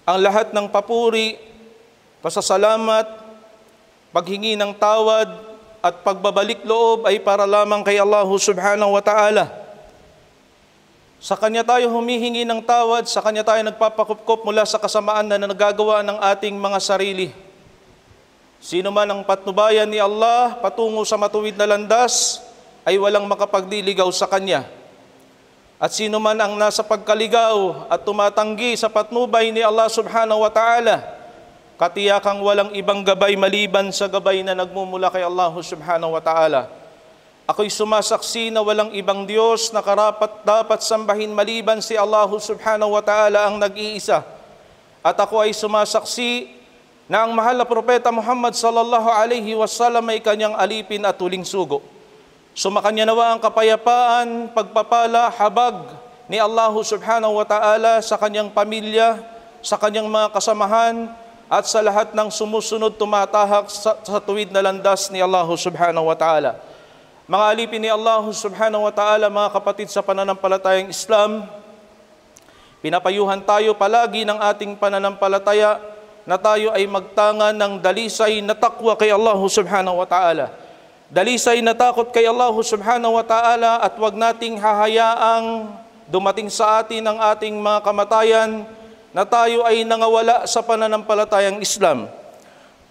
Ang lahat ng papuri, pasasalamat, paghingi ng tawad at pagbabalik loob ay para lamang kay Allah subhanahu wa ta'ala. Sa Kanya tayo humihingi ng tawad, sa Kanya tayo nagpapakupkop mula sa kasamaan na nagagawa ng ating mga sarili. Sino man ang patnubayan ni Allah patungo sa matuwid na landas ay walang makapagdiligaw sa Kanya. At sino man ang nasa pagkaligaw at tumatanggi sa patnubay ni Allah subhanahu wa ta'ala, katiyakang walang ibang gabay maliban sa gabay na nagmumula kay Allah subhanahu wa ta'ala. Ako'y sumasaksi na walang ibang Diyos na karapat-dapat sambahin maliban si Allah subhanahu wa ta'ala ang nag-iisa. At ako ay sumasaksi na ang mahal na propeta Muhammad sallallahu alaihi wasallam ay kanyang alipin at huling sugo. Sumakanya nawa ang kapayapaan, pagpapala, habag ni Allah subhanahu wa ta'ala sa kanyang pamilya, sa kanyang mga kasamahan, at sa lahat ng sumusunod tumatahak sa tuwid na landas ni Allah subhanahu wa ta'ala. Mga alipin ni Allah subhanahu wa ta'ala, mga kapatid sa pananampalatayang Islam, pinapayuhan tayo palagi ng ating pananampalataya na tayo ay magtanga ng dalisay na takwa kay Allah subhanahu wa ta'ala. Dalisay na takot kay Allah subhanahu wa ta'ala, at huwag nating hahayaang dumating sa atin ang ating mga kamatayan na tayo ay nangawala sa pananampalatayang Islam.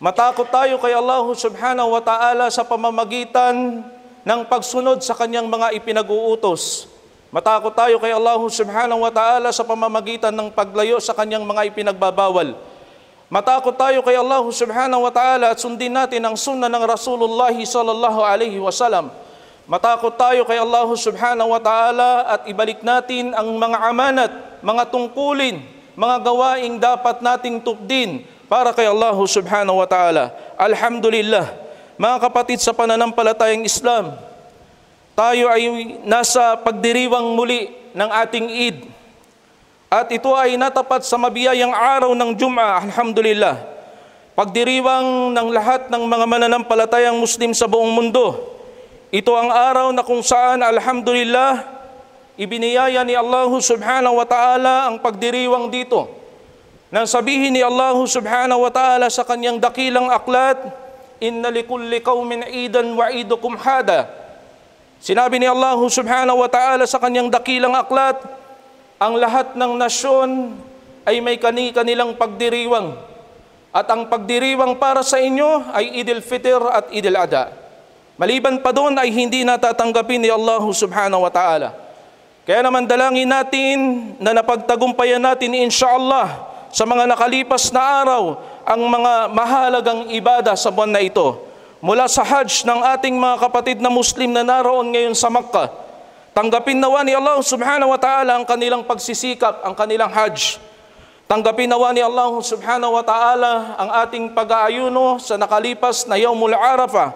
Matakot tayo kay Allah subhanahu wa ta'ala sa pamamagitan ng pagsunod sa kanyang mga ipinag-uutos. Matakot tayo kay Allah subhanahu wa ta'ala sa pamamagitan ng paglayo sa kanyang mga ipinagbabawal. Matakot tayo kay Allah subhanahu wa ta'ala at sundin natin ang sunnah ng Rasulullah sallallahu alaihi wasallam. Matakot tayo kay Allah subhanahu wa ta'ala at ibalik natin ang mga amanat, mga tungkulin, mga gawaing dapat nating tupdin para kay Allah subhanahu wa ta'ala. Alhamdulillah. Mga kapatid sa pananampalatayang Islam, tayo ay nasa pagdiriwang muli ng ating Eid. At ito ay natapat sa mabiyayang araw ng Jum'ah, alhamdulillah. Pagdiriwang ng lahat ng mga mananampalatayang Muslim sa buong mundo. Ito ang araw na kung saan, alhamdulillah, ibiniyaya ni Allah subhanahu wa ta'ala ang pagdiriwang dito. Nang sabihin ni Allah subhanahu wa ta'ala sa kanyang dakilang aklat, inna likulli qaumin idan wa idukum hada. Sinabi ni Allah subhanahu wa ta'ala sa kanyang dakilang aklat, ang lahat ng nasyon ay may kanilang pagdiriwang, at ang pagdiriwang para sa inyo ay Idil Fitr at Idil Adha. Maliban pa doon ay hindi natatanggapin ni Allah subhanahu wa ta'ala. Kaya naman dalangin natin na napagtagumpayan natin insyaallah sa mga nakalipas na araw ang mga mahalagang ibada sa buwan na ito. Mula sa Hajj ng ating mga kapatid na Muslim na naroon ngayon sa Makkah, tanggapin nawa ni Allah subhanahu wa ta'ala ang kanilang pagsisikap, ang kanilang Hajj. Tanggapin nawa ni Allah subhanahu wa ta'ala ang ating pag-aayuno sa nakalipas na Yawmul Arafah.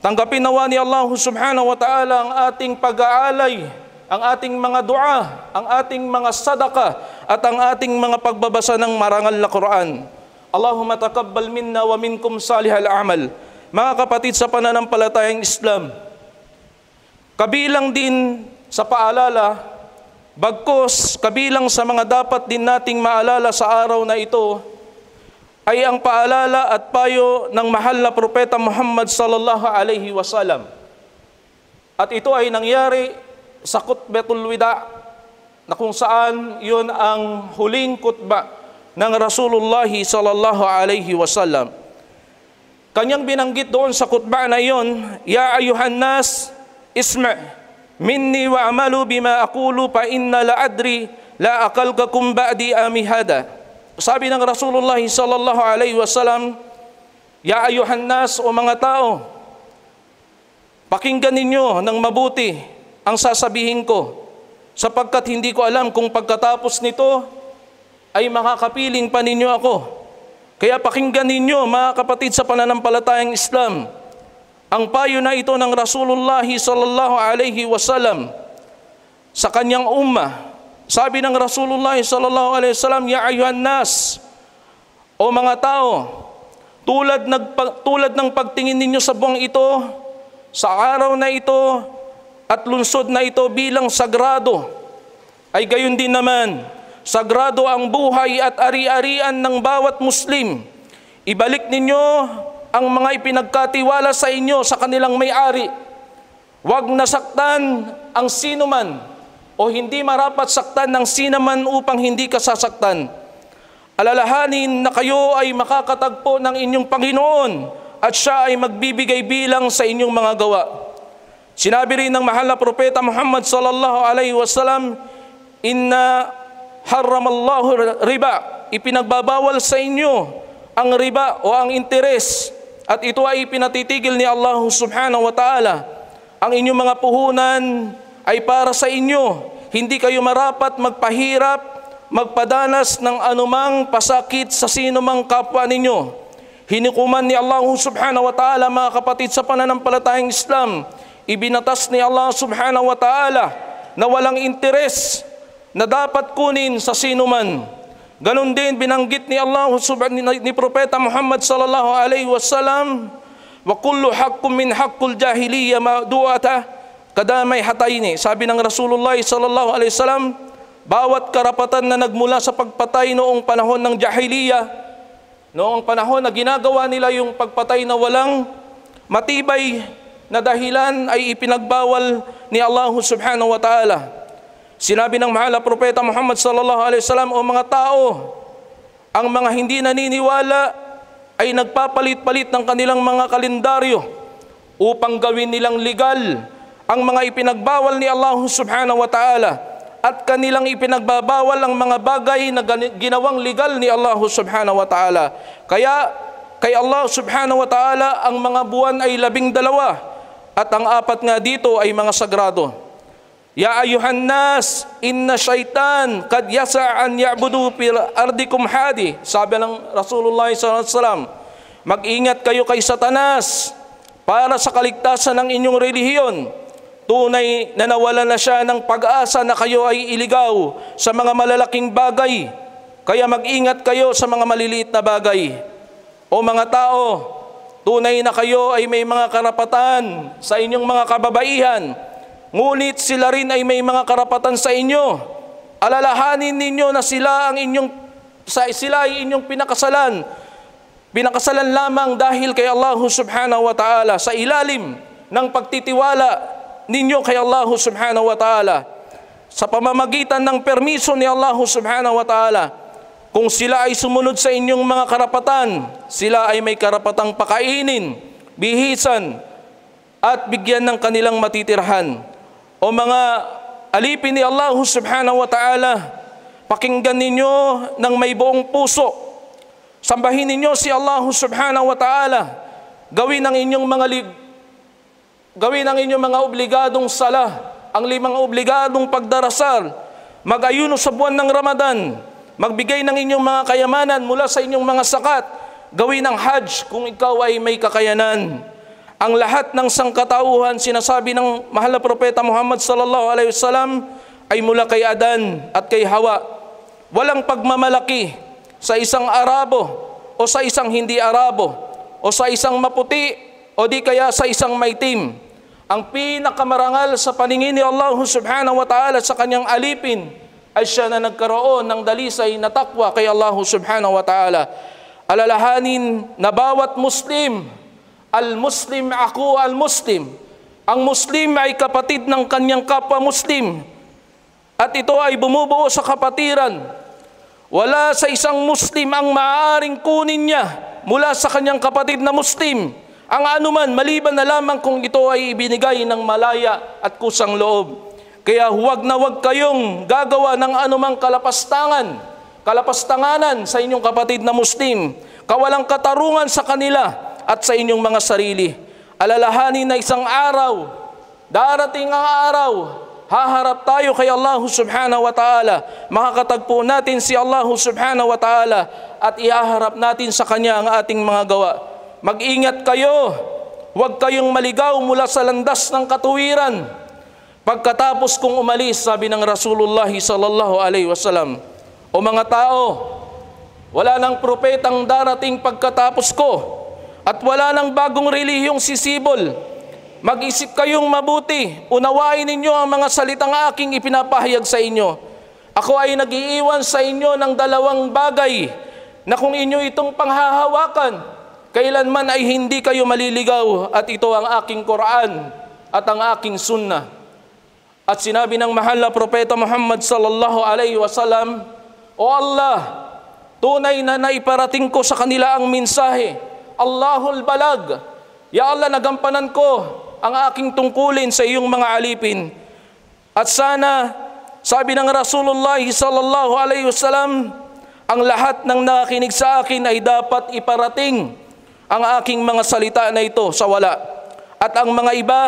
Tanggapin nawa ni Allah subhanahu wa ta'ala ang ating pag-aalay, ang ating mga dua, ang ating mga sadaka, at ang ating mga pagbabasa ng marangal na Quran. Allahumma taqabbal minna wa minkum salihal a'mal. Mga kapatid sa pananampalatayang Islam, kabilang din sa paalala, bagkus kabilang sa mga dapat din nating maalala sa araw na ito, ay ang paalala at payo ng mahal na propeta Muhammad sallallahu alaihi wasallam. At ito ay nangyari sa Khutbatul Wida, na kung saan yun ang huling khutbah ng Rasulullah sallallahu alaihi wasallam. Kanyang binanggit doon sa khutbah na iyon, ya ayuhan nas, isma' minni wa amalu bima aqulu fa inna la adri la aqalkakum ba'di amihada. Sabi ng Rasulullah sallallahu alaihi wasallam, ya ayuhan nas, o mga tao, pakinggan ninyo ng mabuti ang sasabihin ko, sapagkat hindi ko alam kung pagkatapos nito ay makakapiling pa ninyo ako. Kaya pakinggan ninyo, mga kapatid sa pananampalatayang Islam, ang payo na ito ng Rasulullah sallallahu alaihi wasallam sa kanyang ummah. Sabi ng Rasulullah sallallahu alaihi wasallam, ya ayuhan nas, o mga tao, tulad ng pagtingin ninyo sa buwang ito, sa araw na ito, at lunsod na ito bilang sagrado, ay gayon din naman, sagrado ang buhay at ari-arian ng bawat Muslim. Ibalik ninyo ang mga ipinagkatiwala sa inyo sa kanilang may-ari. Huwag nasaktan ang sinuman o hindi marapat saktan ng sinuman upang hindi ka sasaktan. Alalahanin na kayo ay makakatagpo ng inyong Panginoon at siya ay magbibigay bilang sa inyong mga gawa. Sinabi rin ng mahal na propeta Muhammad sallallahu alaihi wasallam, "Inna haramallahu riba." Ipinagbabawal sa inyo ang riba o ang interes, at ito ay pinatitigil ni Allah subhanahu wa ta'ala. Ang inyong mga puhunan ay para sa inyo. Hindi kayo marapat magpahirap, magpadanas ng anumang pasakit sa sinumang kapwa ninyo. Hinikuman ni Allah subhanahu wa ta'ala, mga kapatid sa pananampalatayang Islam, ibinatas ni Allah subhanahu wa ta'ala na walang interes na dapat kunin sa sinuman. Ganon din binanggit ni Allah ni Propeta Muhammad sallallahu alaihi wasallam, "Wa kullu haqqin min haqqil jahiliyya ma'du'ata kadamay hataini." Sabi ng Rasulullah sallallahu alaihi wasallam, bawat karapatan na nagmula sa pagpatay noong panahon ng jahiliyya, noong panahon na ginagawa nila yung pagpatay na walang matibay na dahilan, ay ipinagbawal ni Allah subhanahu wa ta'ala. Sinabi ng mahal na propeta Muhammad sallallahu alaihi wasallam, "O mga tao, ang mga hindi naniniwala ay nagpapalit-palit ng kanilang mga kalendaryo upang gawin nilang legal ang mga ipinagbawal ni Allah subhanahu wa ta'ala, at kanilang ipinagbabawal ang mga bagay na ginawang legal ni Allah subhanahu wa ta'ala. Kaya kay Allah subhanahu wa ta'ala ang mga buwan ay 12, at ang 4 nga dito ay mga sagrado. Ya ayuhan nas, inna syaitan kad yasa an ya'budu fil ardikum hadi." Sabi ng Rasulullah sallallahu alaihi wasallam, mag-ingat kayo kay Satanas para sa kaligtasan ng inyong relihiyon. Tunay na nawala na siya ng pag-asa na kayo ay iligaw sa mga malalaking bagay. Kaya mag-ingat kayo sa mga maliliit na bagay. O mga tao, tunay na kayo ay may mga karapatan sa inyong mga kababaihan, ngunit sila rin ay may mga karapatan sa inyo. Alalahanin ninyo na sila ay inyong pinakasalan. Pinakasalan lamang dahil kay Allah subhanahu wa ta'ala, sa ilalim ng pagtitiwala ninyo kay Allah subhanahu wa ta'ala, sa pamamagitan ng permiso ni Allah subhanahu wa ta'ala. Kung sila ay sumunod sa inyong mga karapatan, sila ay may karapatang pakainin, bihisan, at bigyan ng kanilang matitirhan. O mga alipin ni Allah subhanahu wa ta'ala, pakinggan ninyo ng may buong puso. Sambahin ninyo si Allah subhanahu wa ta'ala. Gawin ang inyong mga obligadong sala, ang 5 obligadong pagdarasal, mag-ayuno sa buwan ng Ramadan, magbigay ng inyong mga kayamanan mula sa inyong mga sakat, gawin ang Hajj kung ikaw ay may kakayanan. Ang lahat ng sangkatauhan, sinasabi ng mahal na propeta Muhammad sallallahu alaihi wasallam, ay mula kay Adan at kay Hawa. Walang pagmamalaki sa isang Arabo o sa isang hindi Arabo, o sa isang maputi o di kaya sa isang maitim. Ang pinakamarangal sa paningin ni Allah subhanahu wa ta'ala sa kanyang alipin ay siya na nagkaroon ng dalisay na takwa kay Allah subhanahu wa ta'ala. Alalahanin na bawat Muslim, al-Muslim ako al-Muslim. Ang Muslim ay kapatid ng kanyang kapwa Muslim, at ito ay bumubuo sa kapatiran. Wala sa isang Muslim ang maaaring kunin niya mula sa kanyang kapatid na Muslim ang anuman, maliban na lamang kung ito ay ibinigay ng malaya at kusang loob. Kaya huwag na huwag kayong gagawa ng anumang kalapastanganan sa inyong kapatid na Muslim, kawalang katarungan sa kanila at sa inyong mga sarili. Alalahanin na isang araw, darating ang araw, haharap tayo kay Allah subhanahu wa ta'ala. Makakatagpo natin si Allah subhanahu wa ta'ala at ihaharap natin sa Kanya ang ating mga gawa. Mag-ingat kayo, huwag kayong maligaw mula sa landas ng katuwiran. Pagkatapos kong umalis, sabi ng Rasulullah sallallahu alaihi wasallam, "O mga tao, wala nang propetang darating pagkatapos ko, at wala nang bagong relihiyong sisibol. Mag-isip kayong mabuti, unawain ninyo ang mga salitang aking ipinapahayag sa inyo. Ako ay nag-iiwan sa inyo ng dalawang bagay na kung inyo itong panghahawakan, kailanman ay hindi kayo maliligaw, at ito ang aking Quran at ang aking sunnah. At sinabi ng mahal na Propeta Muhammad sallallahu alaihi wasallam, O Allah, tunay na naiparating ko sa kanila ang mensahe. Allahul balag. Ya Allah, nagampanan ko ang aking tungkulin sa iyong mga alipin. At sana, sabi ng Rasulullah sallallahu alaihi wasallam, ang lahat ng nakikinig sa akin ay dapat iparating ang aking mga salita na ito sa wala. At ang mga iba,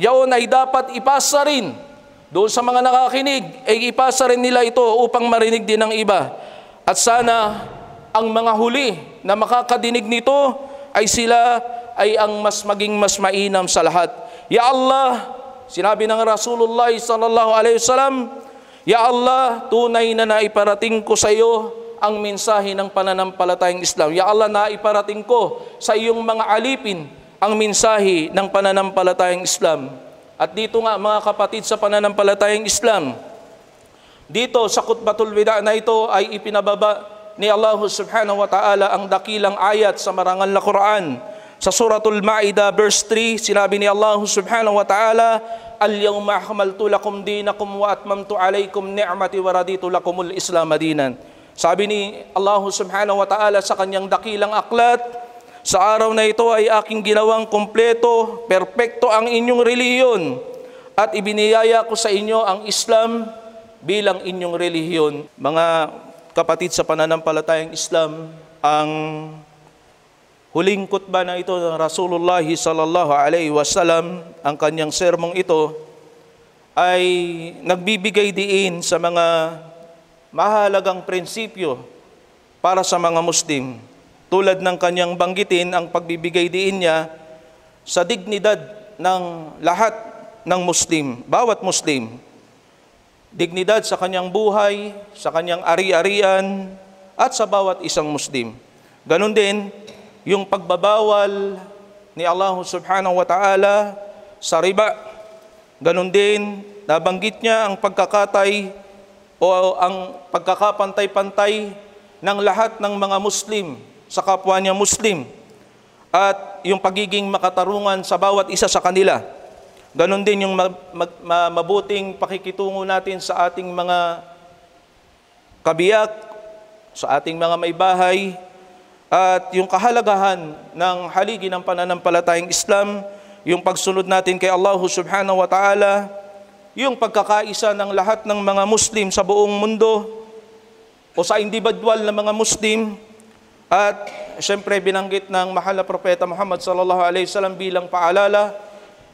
yaon ay dapat ipasa rin doon sa mga nakakinig, ay ipasa rin nila ito upang marinig din ng iba. At sana ang mga huli na makakadinig nito ay sila ay ang maging mas mainam sa lahat. Ya Allah, sinabi ng Rasulullah sallallahu alaihi wasallam, Ya Allah, tunay na naiparating ko sa iyo ang mensahe ng pananampalatayang Islam. Ya Allah, naiparating ko sa iyong mga alipin ang mensahe ng pananampalatayang Islam. At dito nga mga kapatid sa pananampalatayang Islam, dito sa khutbatul wida na ito ay ipinababa ni Allah subhanahu wa ta'ala ang dakilang ayat sa marangal na Quran. Sa suratul Ma'idah verse 3, sinabi ni Allah subhanahu wa ta'ala, Al-yawma akmaltu lakum dinakum wa atmamtu alaykum ni'mati wa raditu lakumul Islam dinan. Sabi ni Allah subhanahu wa ta'ala sa kanyang dakilang aklat, sa araw na ito ay aking ginawang kumpleto, perpekto ang inyong relihiyon, at ibiniyaya ko sa inyo ang Islam bilang inyong relihiyon. Mga kapatid sa pananampalatayang Islam, ang huling khutbah na ito ng Rasulullah sallallahu alaihi wasallam, ang kanyang sermong ito ay nagbibigay diin sa mga mahalagang prinsipyo para sa mga Muslim. Tulad ng kanyang banggitin, ang pagbibigay diin niya sa dignidad ng lahat ng Muslim, bawat Muslim. Dignidad sa kanyang buhay, sa kanyang ari-arian, at sa bawat isang Muslim. Ganon din yung pagbabawal ni Allah subhanahu wa ta'ala sa riba. Ganon din, nabanggit niya ang pagkakatay o ang pagkakapantay-pantay ng lahat ng mga Muslim sa kapwa niya Muslim, at yung pagiging makatarungan sa bawat isa sa kanila. Ganon din yung mabuting pakikitungo natin sa ating mga kabiyak, sa ating mga may bahay, at yung kahalagahan ng haligi ng pananampalatayang Islam, yung pagsunod natin kay Allah subhanahu wa ta'ala, yung pagkakaisa ng lahat ng mga Muslim sa buong mundo o sa individual na mga Muslim. At siyempre binanggit ng mahal na Propeta Muhammad sallallahu alaihi wasallam bilang paalala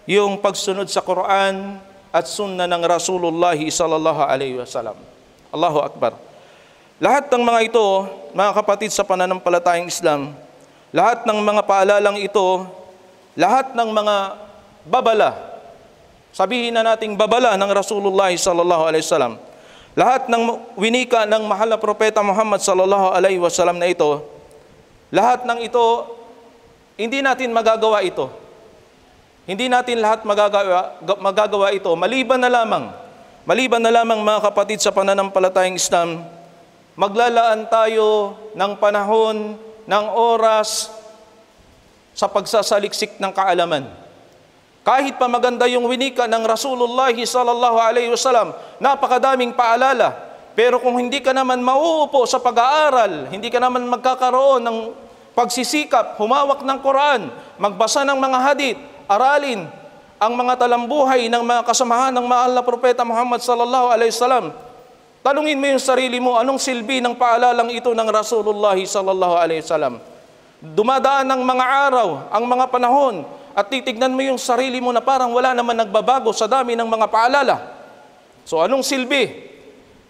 yung pagsunod sa Quran at sunnah ng Rasulullah sallallahu alaihi wasallam. Allahu Akbar. Lahat ng mga ito, mga kapatid sa pananampalatayang Islam, lahat ng mga paalalang ito, lahat ng mga babala, sabihin na nating babala ng Rasulullah sallallahu alaihi wasallam, lahat ng winika ng mahal na Propeta Muhammad sallallahu alaihi wasallam na ito, lahat ng ito, hindi natin magagawa ito. Hindi natin lahat magagawa ito. Maliban na lamang mga kapatid sa pananampalatayang Islam, maglalaan tayo ng panahon, ng oras sa pagsasaliksik ng kaalaman. Kahit pa maganda yung winika ng Rasulullah sallallahu alaihi wasallam, napakadaming paalala, pero kung hindi ka naman mauupo sa pag-aaral, hindi ka naman magkakaroon ng pagsisikap, humawak ng Quran, magbasa ng mga hadith, aralin ang mga talambuhay ng mga kasamahan ng mahal na Propeta Muhammad sallallahu alaihi wasallam, tanungin mo yung sarili mo, anong silbi ng paalalang ito ng Rasulullah sallallahu alaihi wasallam? Dumadaan ng mga araw, ang mga panahon, at titignan mo yung sarili mo na parang wala naman nagbabago sa dami ng mga paalala. So anong silbi?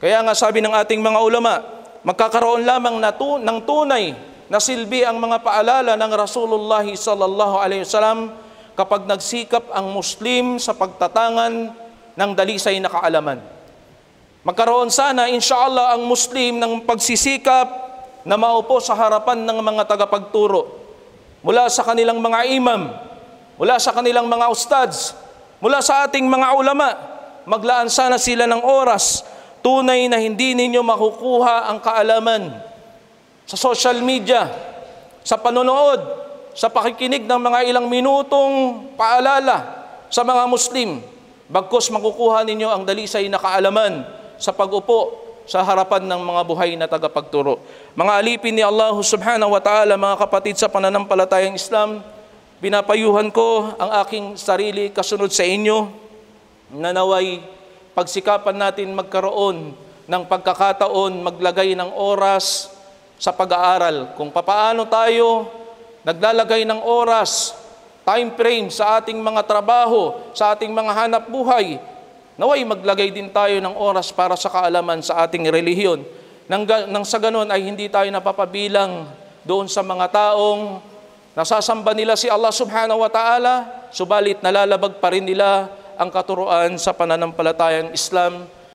Kaya nga sabi ng ating mga ulama, magkakaroon lamang ng tunay na silbi ang mga paalala ng Rasulullah sallallahu alaihi wasallam kapag nagsikap ang Muslim sa pagtatangan ng dalisay na kaalaman. Magkaroon sana, inshallah, ang Muslim ng pagsisikap na maupo sa harapan ng mga tagapagturo mula sa kanilang mga imam, mula sa kanilang mga ustads, mula sa ating mga ulama. Maglaan sana sila ng oras Tunay na hindi ninyo makukuha ang kaalaman sa social media, sa panonood, sa pakikinig ng mga ilang minutong paalala sa mga Muslim. Bagkus makukuha ninyo ang dalisay na kaalaman sa pag-upo sa harapan ng mga buhay na tagapagturo. Mga alipin ni Allah subhanahu wa ta'ala, mga kapatid sa pananampalatayang Islam, pinapayuhan ko ang aking sarili kasunod sa inyo na naway pagsikapan natin magkaroon ng pagkakataon, maglagay ng oras sa pag-aaral. Kung papaano tayo naglalagay ng oras, time frame sa ating mga trabaho, sa ating mga hanap buhay, naway maglagay din tayo ng oras para sa kaalaman sa ating relihiyon. Nang sa ganun ay hindi tayo napapabilang doon sa mga taong nasasamba nila si Allah subhanahu wa ta'ala, subalit nalalabag pa rin nila ang katuruan sa pananampalatayang Islam